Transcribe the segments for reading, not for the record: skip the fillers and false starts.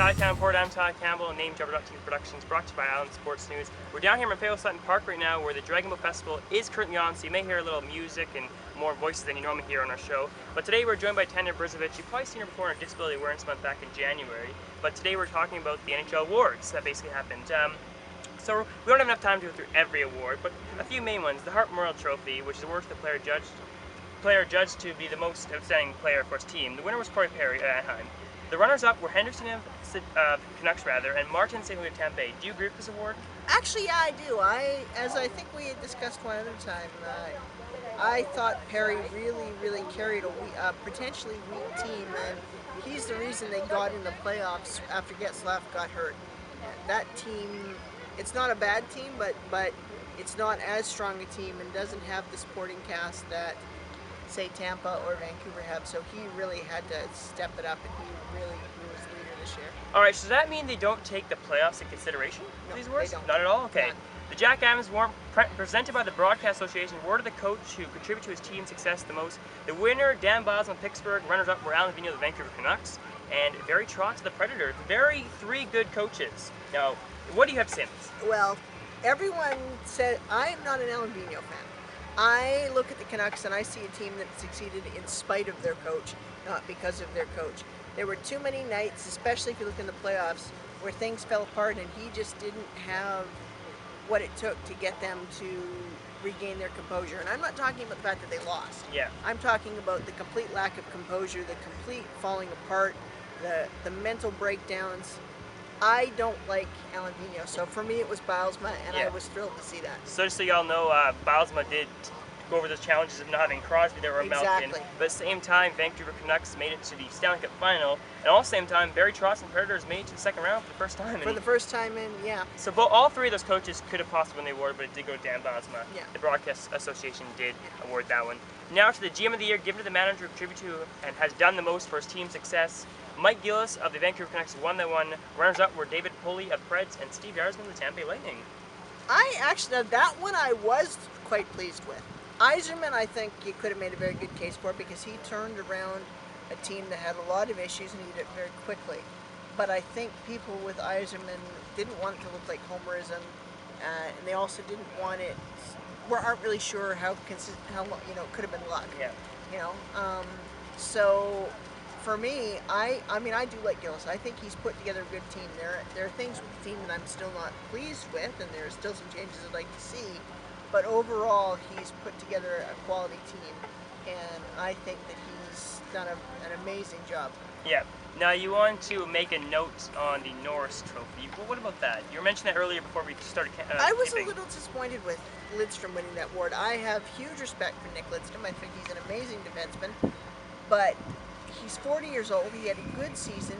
Tali Campbell, I'm Tali Campbell, and NameJobber.TV Productions, brought to you by Island Sports News. We're down here in Maffeo Sutton Park right now, where the Dragon Boat Festival is currently on, so you may hear a little music and more voices than you normally hear on our show. But today we're joined by Tania Brzovic. You've probably seen her before in our Disability Awareness Month back in January, but today we're talking about the NHL awards that basically happened. So we don't have enough time to go through every award, but a few main ones. The Hart Memorial Trophy, which is awards to the player judged to be the most outstanding player for his team. The winner was Corey Perry at Anaheim. The runners-up were Henderson of Canucks and Martin St. Louis of Tampa Bay. Do you agree with this award? Actually, yeah, I do. As I think we had discussed one other time, I thought Perry really carried a potentially weak team, and he's the reason they got in the playoffs after Getzlaf got hurt. That team, it's not a bad team, but it's not as strong a team and doesn't have the supporting cast that, say, Tampa or Vancouver have, so he really had to step it up, and he was the leader this year. Alright, so does that mean they don't take the playoffs into consideration for these awards? They don't. Not at all? Okay. None. The Jack Adams Award, presented by the Broadcast Association, awarded the coach who contributed to his team's success the most. The winner, Dan Bosman of Pittsburgh. Runners-up were Alan Vigneault of the Vancouver Canucks, and Barry Trotz of the Predators. Three good coaches. Now, what do you have to say on this? Well, everyone said, I am not an Alan Vigneault fan. I look at the Canucks and I see a team that succeeded in spite of their coach, not because of their coach. There were too many nights, especially if you look in the playoffs, where things fell apart and he just didn't have what it took to get them to regain their composure. And I'm not talking about the fact that they lost. Yeah. I'm talking about the complete lack of composure, the complete falling apart, the mental breakdowns. I don't like Alan Vigneault, so for me it was Bylsma, and I was thrilled to see that. So just so y'all know, Bylsma did go over those challenges of not having Crosby there or Malkin. But at the same time, Vancouver Canucks made it to the Stanley Cup final, and all the same time, Barry Trotz and Predators made it to the second round for the first time. For the first time in, yeah. So all three of those coaches could have possibly won the award, but it did go to Dan Bylsma. Yeah. The Broadcast Association did award that one. Now to the GM of the Year, given to the manager who contributed to and has done the most for his team's success. Mike Gillis of the Vancouver Canucks won that one. Runners-up were David Pulley of Preds and Steve Yzerman of the Tampa Bay Lightning. That one I was quite pleased with. Yzerman, I think you could have made a very good case for, because he turned around a team that had a lot of issues and he did it very quickly. But I think people with Yzerman didn't want it to look like homerism, and they also didn't want it. Aren't really sure how consistent, it could have been luck. Yeah. So for me, I do like Gillis. I think he's put together a good team. There are things with the team that I'm still not pleased with, and there are still some changes I'd like to see. But overall, he's put together a quality team, and I think that he's done an amazing job. Yeah. Now you want to make a note on the Norris Trophy. Well, what about that? You mentioned that earlier before we started. I was a little disappointed with Lidstrom winning that award. I have huge respect for Nick Lidstrom. I think he's an amazing defenseman, but he's 40 years old. He had a good season.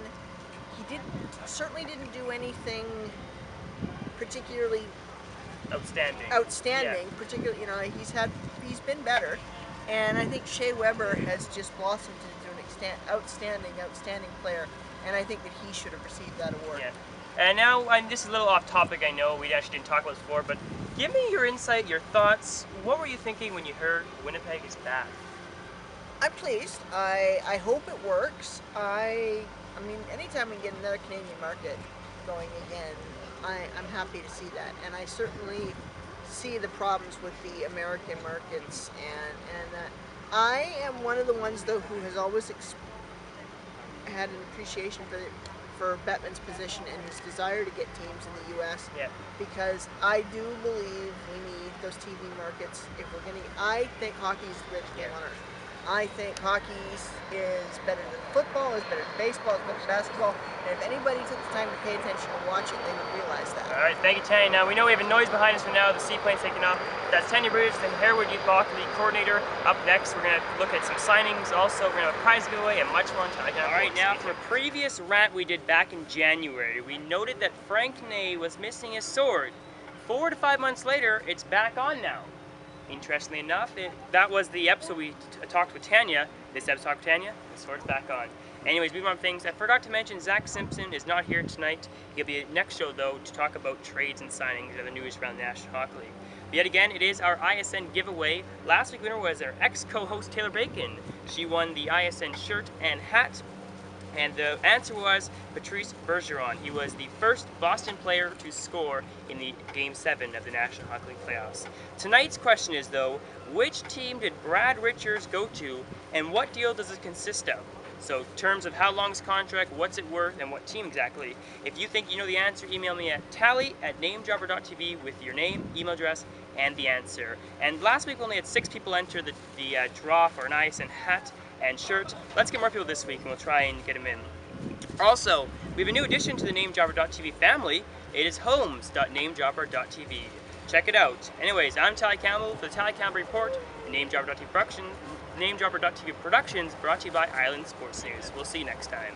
He certainly didn't do anything particularly outstanding. Yeah. Particularly, he's been better, and I think Shea Weber has just blossomed into an outstanding player, and I think that he should have received that award. Yeah. And now, this is a little off topic, I know, we actually didn't talk about this before, but give me your insight, your thoughts. What were you thinking when you heard Winnipeg is back? I'm pleased. I hope it works. I mean, anytime we get another Canadian market going again, I'm happy to see that. And I certainly see the problems with the American markets, and I am one of the ones, though, who has always had an appreciation for Bettman's position and his desire to get teams in the U.S. Yeah. Because I do believe we need those TV markets if we're going to. I think hockey is the greatest game on earth. I think hockey is better than football, is better than baseball, is better than basketball, and if anybody took the time to pay attention and watch it, they would realize that. All right, thank you, Tania. Now, we know we have a noise behind us for now. The seaplane's taking off. That's Tania Brzovic, the Harewood Youth Hockey coordinator. Up next, we're going to look at some signings. Also, we're going to have a prize giveaway and much more on Tali Campbell. All right, now, for a previous rant we did back in January, we noted that Frank Ney was missing his sword. 4 to 5 months later, it's back on now. Interestingly enough, that was the episode we talked with Tania. This episode talked with Tania, the sword's back on. Anyways, moving on to things. I forgot to mention Zach Simpson is not here tonight. He'll be at next show, though, to talk about trades and signings and the news around the National Hockey League. But yet again, it is our ISN giveaway. Last week's winner was our ex-co-host Taylor Bacon. She won the ISN shirt and hat. And the answer was Patrice Bergeron. He was the first Boston player to score in the Game 7 of the National Hockey League playoffs. Tonight's question is, though, which team did Brad Richards go to, and what deal does it consist of? So, terms of how long his contract, what's it worth, and what team exactly. If you think you know the answer, email me at tally@namedropper.tv with your name, email address, and the answer. And last week we only had 6 people enter the draw for an ice and hat and shirt. Let's get more people this week, and we'll try and get them in. Also, we have a new addition to the namedropper.tv family. It is homes.namedropper.tv. Check it out. Anyways, I'm Tali Campbell for the Tali Campbell Report, and namedropper.tv Productions brought to you by Island Sports News. We'll see you next time.